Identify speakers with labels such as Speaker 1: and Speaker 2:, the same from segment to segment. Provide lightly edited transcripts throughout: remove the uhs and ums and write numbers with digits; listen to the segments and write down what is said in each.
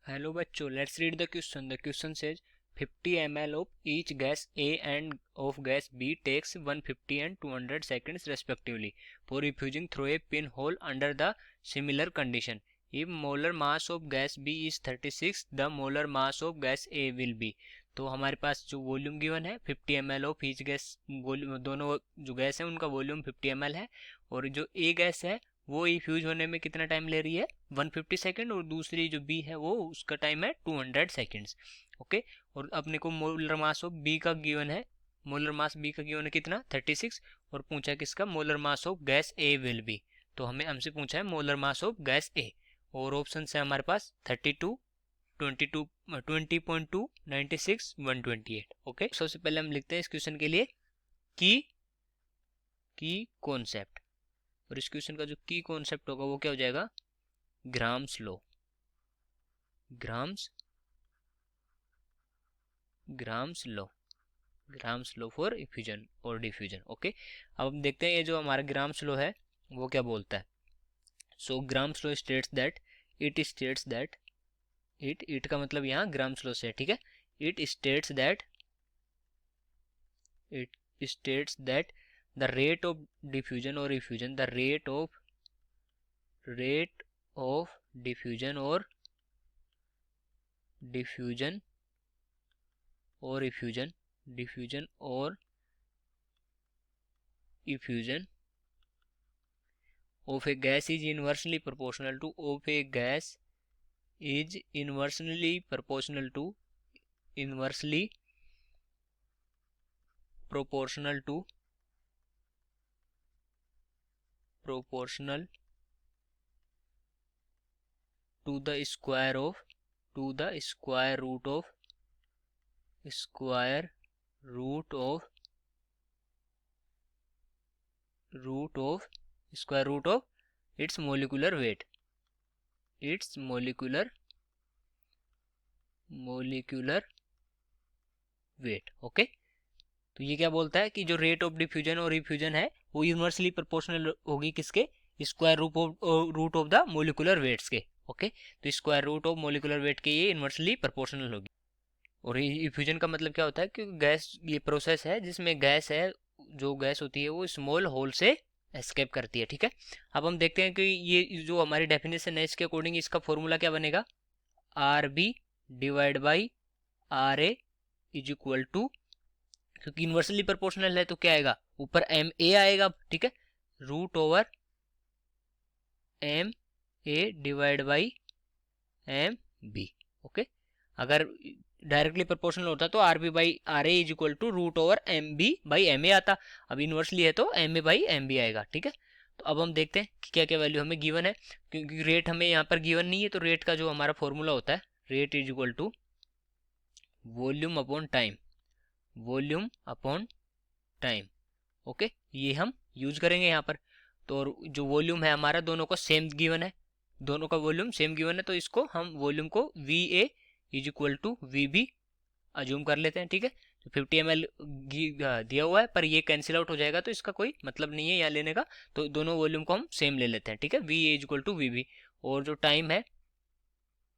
Speaker 1: Hello बच्चों, let's read the question. The question says 50 ml of each gas A and of gas B takes 150 and 200 seconds respectively for infusing through a pinhole under the similar condition. If molar mass of gas B is 36, the molar mass of gas A will be. तो हमारे पास जो volume given है 50 ml of each gas, दोनों जो gas है उनका volume 50 ml है, और जो ए गैस है वो इफ्यूज होने में कितना टाइम ले रही है 150 सेकेंड, और दूसरी जो बी है वो उसका टाइम है 200 सेकेंड्स। ओके, और अपने को मोलर मास ऑफ बी का गिवन है, मोलर मास बी का गिवन है कितना 36, और पूछा किसका molar mass of gas A will be. तो हमें हमसे पूछा है मोलर मास ऑफ गैस ए, और ऑप्शन है हमारे पास 32, 22, 20.2, 96, 128। ओके, सबसे पहले हम लिखते हैं इस क्वेश्चन के लिए की कॉन्सेप्ट, और इस क्वेश्चन का जो की कॉन्सेप्ट होगा वो क्या हो जाएगा, grams law, grams law for effusion और डिफ्यूजन। ओके, अब हम देखते हैं ये जो हमारा ग्राम्स लॉ है वो क्या बोलता है। So Graham's law states that it का मतलब यहाँ ग्राम्स लॉ से, ठीक है। It states that the rate of diffusion or effusion of a gas is inversely proportional to the square root of its molecular weight, okay. तो ये क्या बोलता है कि जो रेट ऑफ डिफ्यूजन और इफ्यूजन है वो यूनिवर्सली प्रोपोर्शनल होगी किसके, square root of the molecular weights के। ओके, तो square root of molecular weight के ये इन्वर्सली प्रोपोर्शनल होगी। और इफ्यूजन का मतलब क्या होता है कि गैस, ये प्रोसेस है जिसमें गैस है, जो गैस होती है वो स्मॉल होल से एस्केप करती है, ठीक है। अब हम देखते हैं कि ये जो हमारी डेफिनेशन है इसके अकॉर्डिंग इसका फॉर्मूला क्या बनेगा, R B divide by R A is equal to, क्योंकि इन्वर्सली प्रोपोर्शनल है तो क्या आएगा, ऊपर एम ए आएगा, ठीक है, root over M A divide by M B. Okay, अगर डायरेक्टली प्रोपोर्शनल होता तो R B by R A is equal to root over M B by M A आता, अब इन्वर्सली है तो M A by M B आएगा, ठीक है। तो अब हम देखते हैं कि क्या क्या वैल्यू हमें गिवन है, क्योंकि रेट हमें यहाँ पर गिवन नहीं है, तो रेट का जो हमारा फॉर्मूला होता है, rate is equal to volume upon time, okay, ये हम यूज करेंगे यहाँ पर। तो जो वॉल्यूम है हमारा दोनों का सेम गिवन है, दोनों का वॉल्यूम सेम गिवन है, तो इसको हम वॉल्यूम को V A is equal to V B assume कर लेते हैं, ठीक है। तो 50 ml दिया हुआ है पर ये कैंसिल आउट हो जाएगा तो इसका कोई मतलब नहीं है यहाँ लेने का, तो दोनों वॉल्यूम को हम सेम ले लेते हैं, ठीक है, V A is equal to V B. और जो टाइम है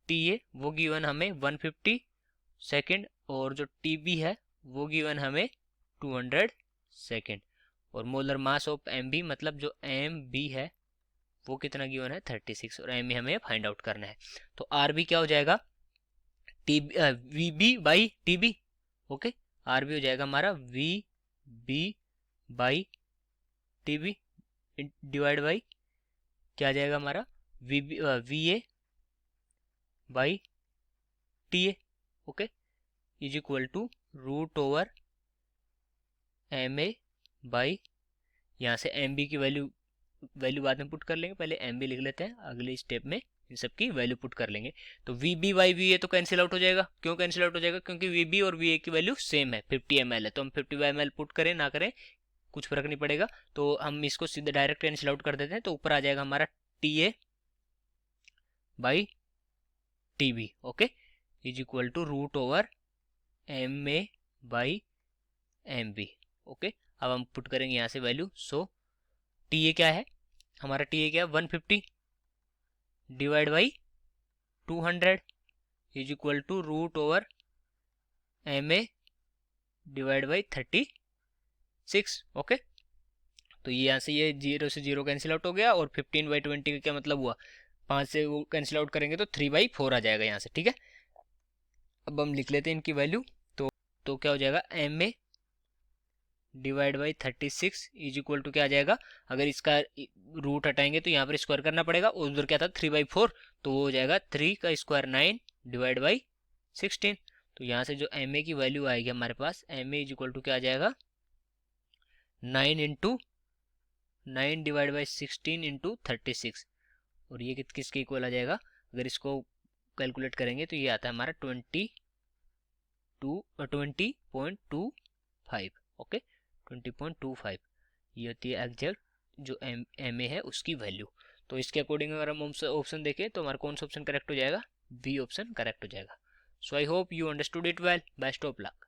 Speaker 1: टी ए वो गिवन हमें 150 सेकेंड, और जो टी बी है वो गिवन हमें 200 सेकेंड, और molar mass of M B मतलब जो एम बी है वो कितना गिवन है 36, और एम हमें फाइंड आउट करना है। तो आर बी क्या हो जाएगा, T V B by T B, okay, R B हो जाएगा हमारा V B by T B divide by क्या आ जाएगा हमारा V A by T A, okay, is equal to root over M A by, यहाँ से एम बी की वैल्यू बाद में पुट कर लेंगे, पहले एम बी लिख लेते हैं, अगले स्टेप में इन सब की वैल्यू पुट कर लेंगे। तो V B by V A तो कैंसिल आउट हो जाएगा, क्यों कैंसिल आउट हो जाएगा, क्योंकि वी बी और वी ए की वैल्यू सेम है, 50 ml है, तो हम 50 ml पुट करें ना करें कुछ फर्क नहीं पड़ेगा, तो हम इसको सीधे डायरेक्ट कैंसिल आउट कर देते हैं। तो ऊपर आ जाएगा हमारा T A by T B, okay, is equal to root over M A by M B, okay. अब हम पुट करेंगे यहाँ से वैल्यू, सो टी ए क्या है हमारा, टी ए क्या है 150 divide by 200, is equal to root over M A divide by 36। Okay, तो ये यहाँ से ये 0 से 0 कैंसिल आउट हो गया, और 15/20 का क्या मतलब हुआ, 5 से वो कैंसिल आउट करेंगे तो 3/4 आ जाएगा यहाँ से। ठीक है, अब हम लिख लेते हैं इनकी वैल्यू। तो क्या हो जाएगा, M A divide by 36 is equal to क्या आ जाएगा, अगर इसका रूट हटाएंगे तो यहाँ पर स्क्वायर करना पड़ेगा, और उधर क्या था 3/4, तो वो हो जाएगा 3 का स्क्वायर 9 डिवाइड बाई 16। तो यहाँ से जो एम ए की वैल्यू आएगी हमारे पास, M A is equal to क्या आ जाएगा, 9 इंटू 9 डिवाइड बाई 16 इंटू 36, और ये किसके इक्वल आ जाएगा, अगर इसको कैलकुलेट करेंगे तो ये आता है हमारा 20.25। ओके, 20.25 ये होती है एग्जैक्ट जो एम ए है उसकी वैल्यू। तो इसके अकॉर्डिंग अगर हम ऑप्शन देखें तो हमारा कौन सा ऑप्शन करेक्ट हो जाएगा, बी ऑप्शन करेक्ट हो जाएगा। So I hope you understood it well. Best of luck.